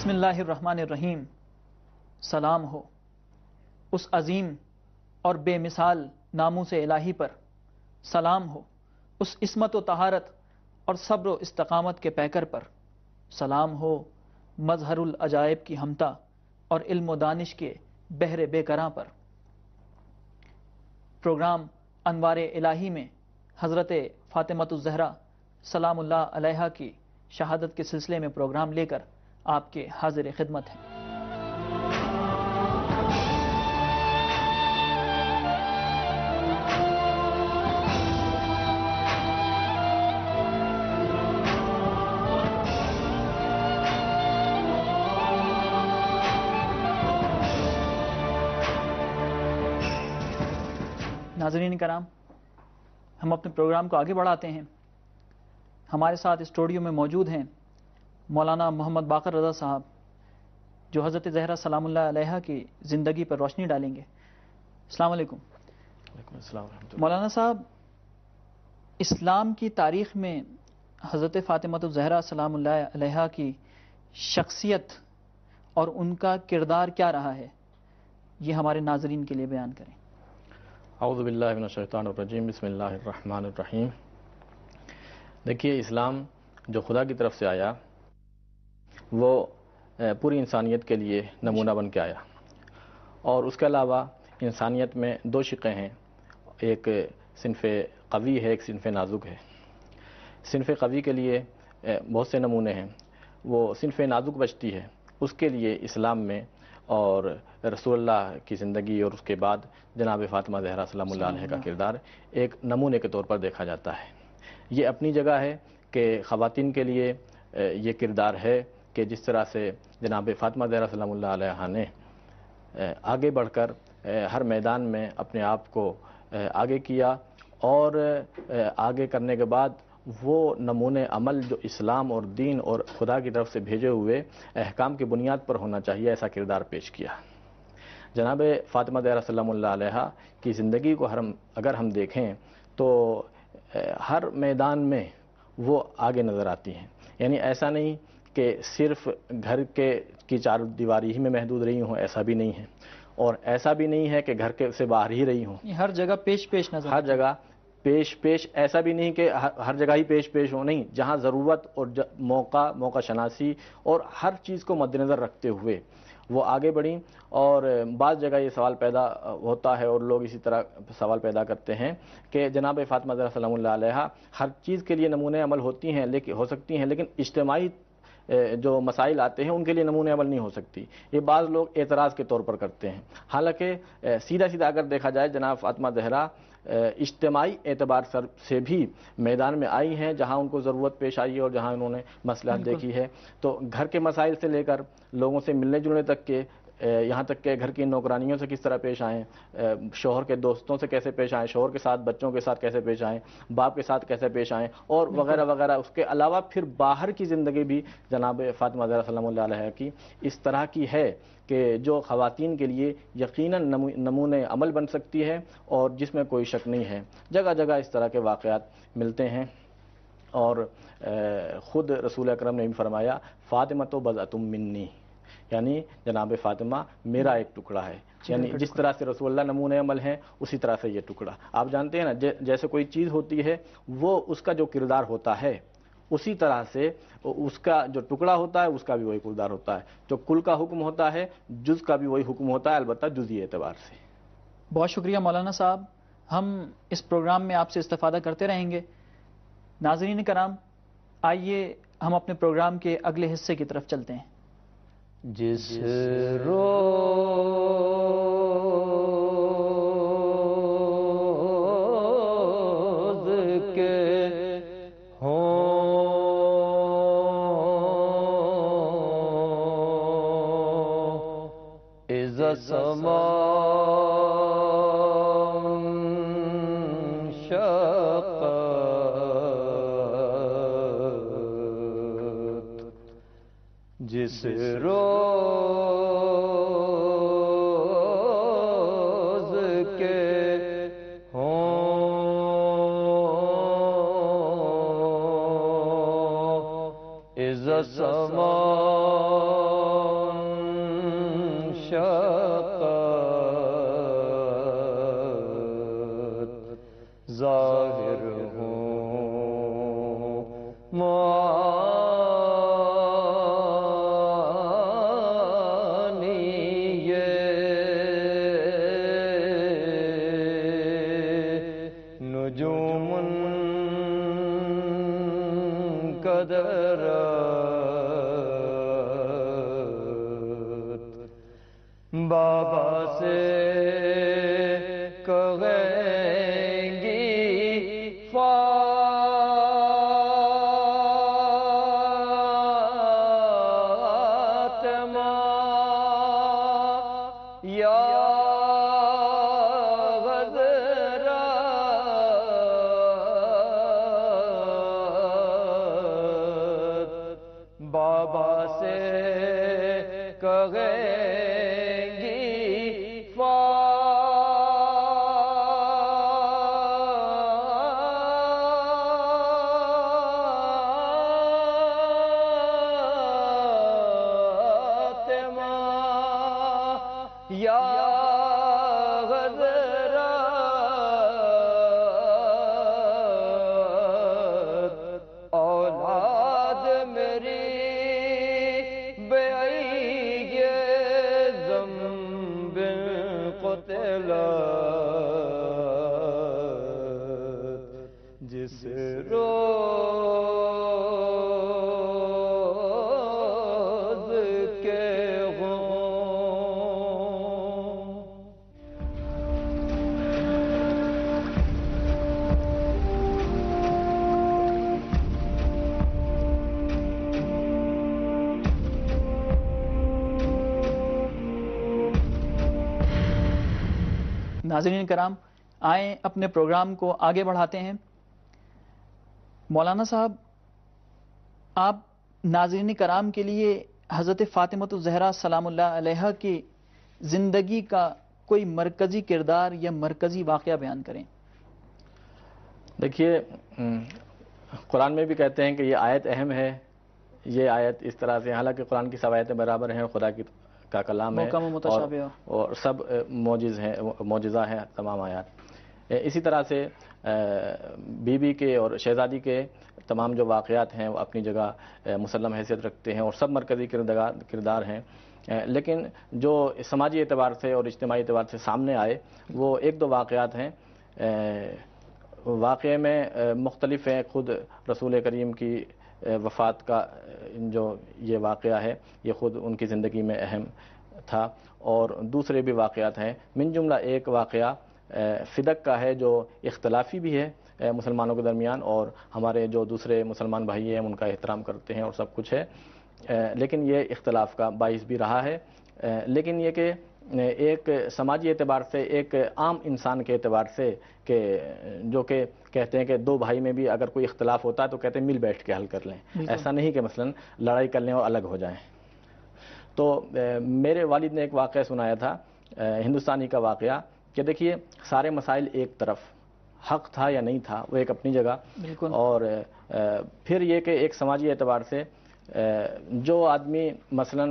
بسم اللہ الرحمن الرحیم۔ سلام ہو اس عظیم اور بے مثال ناموس الہی پر، سلام ہو اس عصمت و طہارت اور صبر و استقامت کے پیکر پر، سلام ہو مظہر العجائب کی ہمتا اور علم و دانش کے بحر بے کراں پر۔ پروگرام انوار الہی میں حضرت فاطمۃ الزہرا سلام اللہ علیہا کی شہادت کے سلسلے میں پروگرام لے کر آپ کے حاضر خدمت ہیں۔ ناظرین کرام، ہم اپنے پروگرام کو آگے بڑھاتے ہیں۔ ہمارے ساتھ اسٹوڈیو میں موجود ہیں مولانا محمد باقر رضا صاحب، جو حضرت زہرا سلام اللہ علیہا کی زندگی پر روشنی ڈالیں گے۔ السلام علیکم۔ وعلیکم السلام ورحمۃ اللہ۔ مولانا صاحب، اسلام کی تاریخ میں حضرت فاطمۃ الزہرا سلام اللہ علیہا کی شخصیت اور ان کا کردار کیا رہا ہے، یہ ہمارے ناظرین کے لیے بیان کریں۔ اعوذ باللہ من الشیطان الرجیم، بسم اللہ الرحمن الرحیم۔ دیکھیے، اسلام جو خدا کی طرف سے آیا وہ پوری انسانیت کے لیے نمونہ بن کے آیا، اور اس کے علاوہ انسانیت میں دو شقیں ہیں، ایک صنف قوی ہے، ایک صنف نازک ہے۔ صنف قوی کے لیے بہت سے نمونے ہیں، وہ صنف نازک بچتی ہے، اس کے لیے اسلام میں اور رسول اللہ کی زندگی اور اس کے بعد جناب فاطمہ زہرا سلام اللہ علیہ کا کردار ایک نمونے کے طور پر دیکھا جاتا ہے۔ یہ اپنی جگہ ہے کہ خواتین کے لیے یہ کردار ہے کہ جس طرح سے جناب فاطمہ زہرا سلام اللہ علیہ نے آگے بڑھ کر ہر میدان میں اپنے آپ کو آگے کیا، اور آگے کرنے کے بعد وہ نمونے عمل جو اسلام اور دین اور خدا کی طرف سے بھیجے ہوئے احکام کی بنیاد پر ہونا چاہیے، ایسا کردار پیش کیا۔ جناب فاطمہ زہرا سلام اللہ علیہ کی زندگی کو اگر ہم دیکھیں تو ہر میدان میں وہ آگے نظر آتی ہیں، یعنی ایسا نہیں کہ صرف گھر کی چار دیواری ہی میں محدود رہی ہوں، ایسا بھی نہیں ہے، اور ایسا بھی نہیں ہے کہ گھر کے سے باہر ہی رہی ہوں، ہر جگہ پیش نظر، ہر جگہ پیش، ایسا بھی نہیں کہ ہر جگہ ہی پیش ہو، نہیں، جہاں ضرورت اور موقع شناسی اور ہر چیز کو مد نظر رکھتے ہوئے وہ آگے بڑھیں۔ اور بعض جگہ یہ سوال پیدا ہوتا ہے اور لوگ اسی طرح سوال پیدا کرتے ہیں کہ جناب فاطمہ زہرا سلام اللہ علیہ ہر چیز کے لیے نمونے عمل ہو سکتی ہیں، لیکن اجتماعی جو مسائل آتے ہیں ان کے لیے نمونے عمل نہیں ہو سکتی، یہ بعض لوگ اعتراض کے طور پر کرتے ہیں۔ حالانکہ سیدھا اگر دیکھا جائے، جناب فاطمہ زہرا اجتماعی اعتبار سے بھی میدان میں آئی ہیں، جہاں ان کو ضرورت پیش آئی ہے اور جہاں انہوں نے مصلحت دیکھی ہے، تو گھر کے مسائل سے لے کر لوگوں سے ملنے جلنے تک کے، یہاں تک کہ گھر کی نوکرانیوں سے کس طرح پیش آئیں، شوہر کے دوستوں سے کیسے پیش آئیں، شوہر کے ساتھ بچوں کے ساتھ کیسے پیش آئیں، باپ کے ساتھ کیسے پیش آئیں، اور وغیرہ وغیرہ۔ اس کے علاوہ پھر باہر کی زندگی بھی جناب فاطمہ زہرا سلام اللہ علیہ کی اس طرح کی ہے کہ جو خواتین کے لیے یقیناً نمونے عمل بن سکتی ہے، اور جس میں کوئی شک نہیں ہے۔ جگہ جگہ اس طرح کے واقعات ملتے ہیں، اور خود رسول اکرم نے بھی فرمایا، فاطمۃ بضعۃ منی، یعنی جناب فاطمہ میرا ایک ٹکڑا ہے، یعنی جس طرح سے رسول اللہ نمونے عمل ہیں اسی طرح سے یہ ٹکڑا۔ آپ جانتے ہیں نا، جیسے کوئی چیز ہوتی ہے وہ اس کا جو کردار ہوتا ہے، اسی طرح سے اس کا جو ٹکڑا ہوتا ہے اس کا بھی وہی کردار ہوتا ہے، جو کل کا حکم ہوتا ہے جز کا بھی وہی حکم ہوتا ہے، البتہ جزئی اعتبار سے۔ بہت شکریہ مولانا صاحب، ہم اس پروگرام میں آپ سے استفادہ کرتے رہیں گے۔ ناظرین کرام، آئیے ہم اپنے پروگرام کے اگلے حصے کی طرف چلتے ہیں۔ جس روز کے ہوں عزت سما جس روز کے ہوں عزت سما قدرت بابا سے کہیں گی فاطمہ یا بابا سے کہیں گی فاطمہ یا حضرت اولاد میری بأي ذنب قتلت جس روز کے ہوں ناظرین کرام، آئیں اپنے پروگرام کو آگے بڑھاتے ہیں۔ مولانا صاحب، آپ ناظرین کرام کے لیے حضرت فاطمہ الزہرا سلام اللہ علیہا کی زندگی کا کوئی مرکزی کردار یا مرکزی واقعہ بیان کریں۔ دیکھیے، قرآن میں بھی کہتے ہیں کہ یہ آیت اہم ہے، یہ آیت اس طرح سے، حالانکہ قرآن کی سب آیتیں برابر ہیں، خدا کا کلام ہے محکم و متشابہ اور سب معجزہ ہیں تمام آیات۔ اسی طرح سے بی بی کے اور شہزادی کے تمام جو واقعات ہیں وہ اپنی جگہ مسلم حیثیت رکھتے ہیں اور سب مرکزی کردار ہیں، لیکن جو سماجی اعتبار سے اور اجتماعی اعتبار سے سامنے آئے وہ ایک دو واقعات ہیں۔ واقعے میں مختلف ہیں، خود رسول کریم کی وفات کا جو یہ واقعہ ہے یہ خود ان کی زندگی میں اہم تھا، اور دوسرے بھی واقعات ہیں۔ من جملہ ایک واقعہ فدق کا ہے جو اختلافی بھی ہے مسلمانوں کے درمیان، اور ہمارے جو دوسرے مسلمان بھائی ہیں ان کا احترام کرتے ہیں اور سب کچھ ہے، لیکن یہ اختلاف کا باعث بھی رہا ہے۔ لیکن یہ کہ ایک سماجی اعتبار سے، ایک عام انسان کے اعتبار سے، کہ جو کہ کہتے ہیں کہ دو بھائی میں بھی اگر کوئی اختلاف ہوتا ہے تو کہتے ہیں مل بیٹھ کے حل کر لیں، ایسا نہیں کہ مثلا لڑائی کر لیں اور الگ ہو جائیں۔ تو میرے والد نے ایک واقعہ سنایا تھا، ہندوستانی کا واقعہ، کہ دیکھیے سارے مسائل ایک طرف، حق تھا یا نہیں تھا وہ ایک اپنی جگہ، اور پھر یہ کہ ایک سماجی اعتبار سے جو آدمی مثلا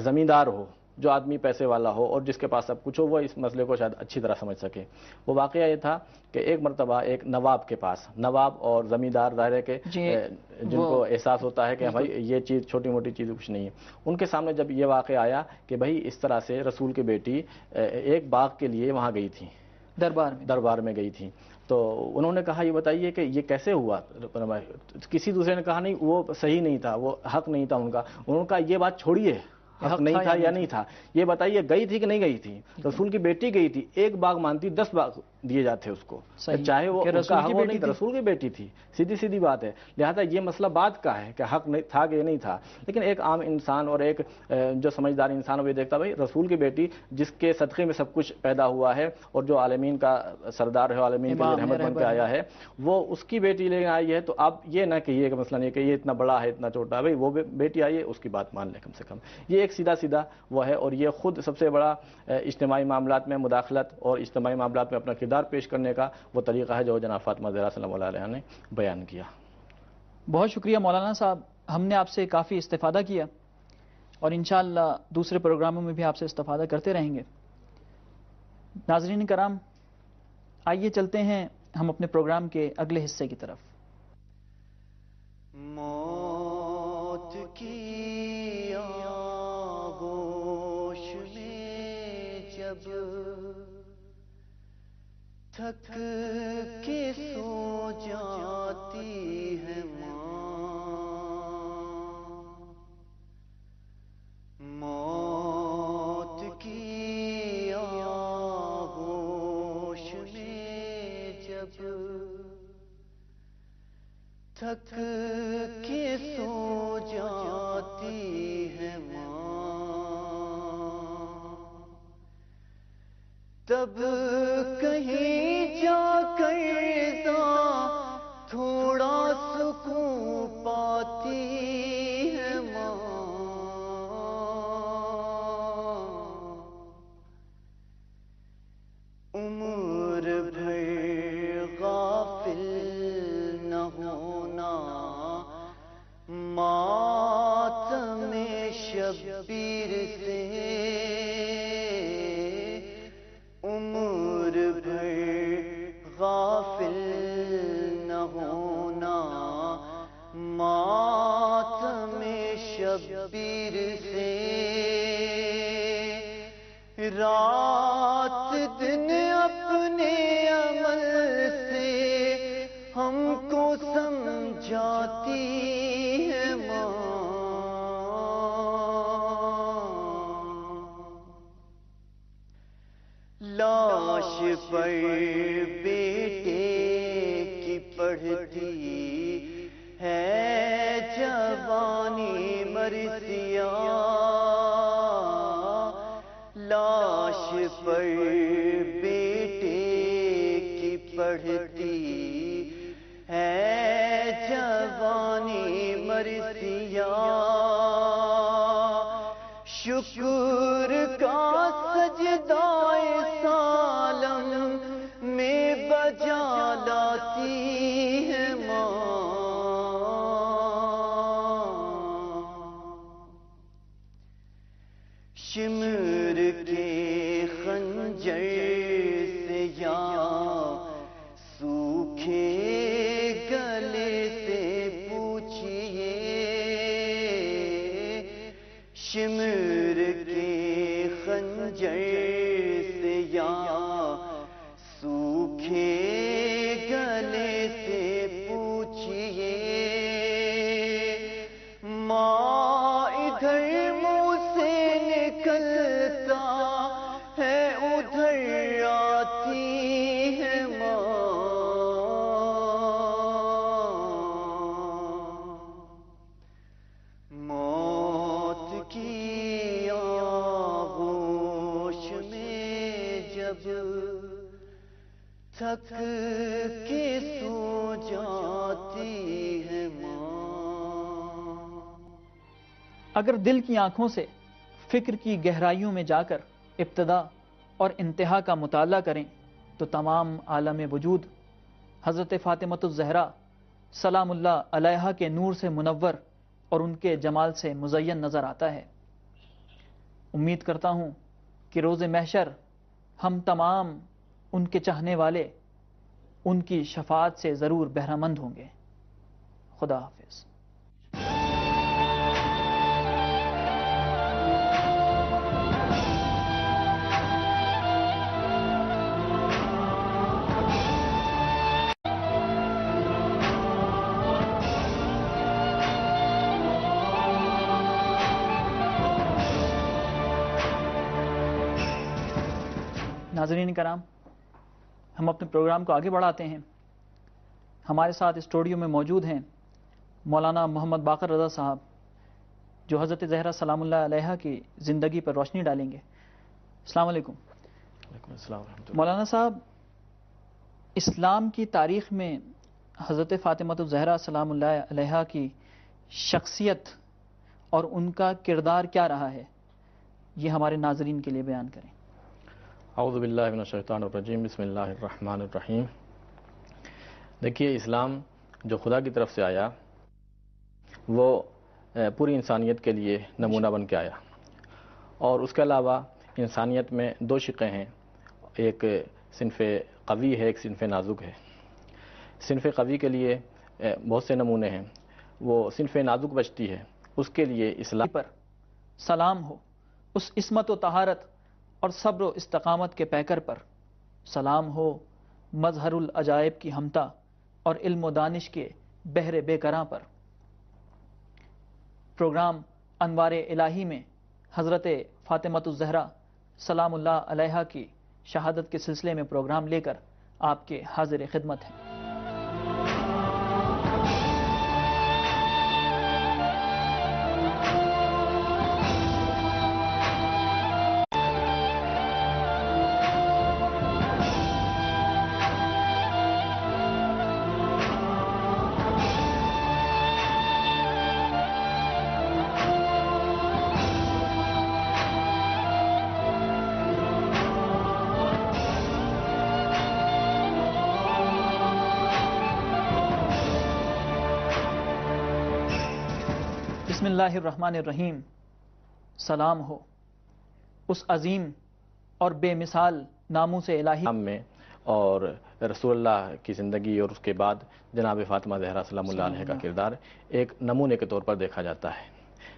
زمیندار ہو، جو آدمی پیسے والا ہو اور جس کے پاس سب کچھ ہو، وہ اس مسئلے کو شاید اچھی طرح سمجھ سکے۔ وہ واقعہ یہ تھا کہ ایک مرتبہ ایک نواب کے پاس، نواب اور زمیندار ظاہر ہے کہ جن کو احساس ہوتا ہے کہ بھائی یہ چیز چھوٹی موٹی چیز کچھ نہیں ہے، ان کے سامنے جب یہ واقعہ آیا کہ بھائی اس طرح سے رسول کی بیٹی ایک باغ کے لیے وہاں گئی تھی، دربار میں گئی تھی، تو انہوں نے کہا یہ بتائیے کہ یہ کیسے ہوا؟ کسی دوسرے نے کہا نہیں وہ صحیح نہیں تھا، وہ حق نہیں تھا ان کا۔ انہوں نے کہا یہ بات چھوڑیے، حق نہیں تھا یا نہیں تھا، یہ بتائیے گئی تھی کہ نہیں گئی تھی؟ رسول کی بیٹی گئی تھی، ایک باغ مانتی 10 باغ دیے جاتے اس کو، چاہے وہ اس کا حق ہو نہیں تھا، رسول کی بیٹی تھی، سیدھی بات ہے۔ لہذا یہ مسئلہ بات کا ہے کہ حق تھا کہ نہیں تھا، لیکن ایک عام انسان اور ایک جو سمجھدار انسان وہ دیکھتا بھائی رسول کی بیٹی جس کے صدقے میں سب کچھ پیدا ہوا ہے اور جو عالمین کا سردار ہے، عالمین کے رحمت بن کے آیا ہے، وہ اس کی بیٹی لے آئی ہے، تو اب یہ نہ کہیے کہ مثلا یہ کہ یہ اتنا بڑا ہے اتنا چھوٹا ہے، بھائی وہ بیٹی آئی ہے اس کی بات مان لیں کم سے کم۔ یہ ایک سیدھا وہ ہے، اور یہ خود سب سے بڑا اجتماعی معاملات میں مداخلت اور اجتماعی معاملات میں اپنا کردار پیش کرنے کا وہ طریقہ ہے جو جناب فاطمہ زہرا سلام اللہ علیہا نے بیان کیا۔ بہت شکریہ مولانا صاحب، ہم نے آپ سے کافی استفادہ کیا اور انشاءاللہ دوسرے پروگراموں میں بھی آپ سے استفادہ کرتے رہیں گے۔ ناظرین کرام، آئیے چلتے ہیں ہم اپنے پروگرام کے اگلے حصے کی طرف۔ موت کی آغوش میں جب تھک کے سو جاتی ہے ماں، تھک کے سو جاتی ہے ماں، تب کہیں جا کر تھوڑا سکون پاتی ہے ماں۔ عمر بھر غافل نہ ہونا ماتم شبیر سے، عمر بھر غافل نہ ہونا ماتم شبیر سے، رات دن اپنے عمل سے ہم کو سمجھاتی ہے ماں۔ لاش پر بیٹے کی پڑھتی ہے جوانی مرثیہ، لاش پر بیٹے کی پڑھتی ہے جوانی مرثیہ، شکر کا سجدہ سالم میں بجا لاتی ہے ماں۔ شمر کے خنجر سے یا سوکھے گلے سے پوچھئے، شمر کے خنجر سے یا سوکھے گلے سے پوچھئے، ماں ادھر منہ سے نکلتا ہے ادھر آتی ہے ماں۔ موت کی آغوش میں جب تھک کے سو جاتی ہے ماں۔ اگر دل کی آنکھوں سے فکر کی گہرائیوں میں جا کر ابتدا اور انتہا کا مطالعہ کریں تو تمام عالم وجود حضرت فاطمۃ الزہرا سلام اللہ علیہا کے نور سے منور اور ان کے جمال سے مزین نظر آتا ہے۔ امید کرتا ہوں کہ روز محشر ہم تمام ان کے چاہنے والے ان کی شفاعت سے ضرور بہرہ مند ہوں گے۔ خدا حافظ۔ ناظرین کرام، ہم اپنے پروگرام کو آگے بڑھاتے ہیں۔ ہمارے ساتھ اسٹوڈیو میں موجود ہیں مولانا محمد باقر رضا صاحب، جو حضرت زہرا سلام اللہ علیہا کی زندگی پر روشنی ڈالیں گے۔ السلام علیکم۔ وعلیکم السلام ورحمۃ اللہ۔ مولانا صاحب، اسلام کی تاریخ میں حضرت فاطمۃ الزہرا سلام اللہ علیہا کی شخصیت اور ان کا کردار کیا رہا ہے، یہ ہمارے ناظرین کے لیے بیان کریں۔ اعوذ باللہ من الشیطان الرجیم، بسم اللہ الرحمن الرحیم۔ دیکھیے، اسلام جو خدا کی طرف سے آیا وہ پوری انسانیت کے لیے نمونہ بن کے آیا، اور اس کے علاوہ انسانیت میں دو شقیں ہیں، ایک صنف قوی ہے، ایک صنف نازک ہے۔ صنف قوی کے لیے بہت سے نمونے ہیں، وہ صنف نازک بچتی ہے، اس کے لیے اسلام پر سلام ہو، اس عصمت و طہارت اور صبر و استقامت کے پیکر پر سلام ہو، مظہر العجائب کی ہمتا اور علم و دانش کے بحر بے کراں پر۔ پروگرام انوار الہی میں حضرت فاطمۃ الزہرا سلام اللہ علیہا کی شہادت کے سلسلے میں پروگرام لے کر آپ کے حاضر خدمت ہیں۔ بسم اللہ الرحمن الرحیم. سلام ہو اس عظیم اور بے مثال ناموس الہی میں اور رسول اللہ کی زندگی اور اس کے بعد جناب فاطمہ زہرا سلام اللہ علیہ کا کردار ایک نمونے کے طور پر دیکھا جاتا ہے.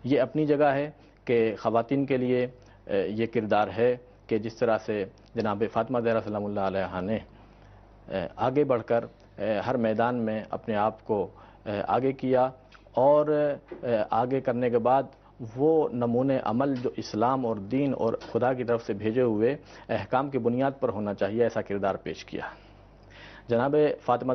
یہ اپنی جگہ ہے کہ خواتین کے لیے یہ کردار ہے کہ جس طرح سے جناب فاطمہ زہرا سلام اللہ علیہ نے آگے بڑھ کر ہر میدان میں اپنے آپ کو آگے کیا اور آگے کرنے کے بعد وہ نمونے عمل جو اسلام اور دین اور خدا کی طرف سے بھیجے ہوئے احکام کی بنیاد پر ہونا چاہیے ایسا کردار پیش کیا. جناب فاطمہ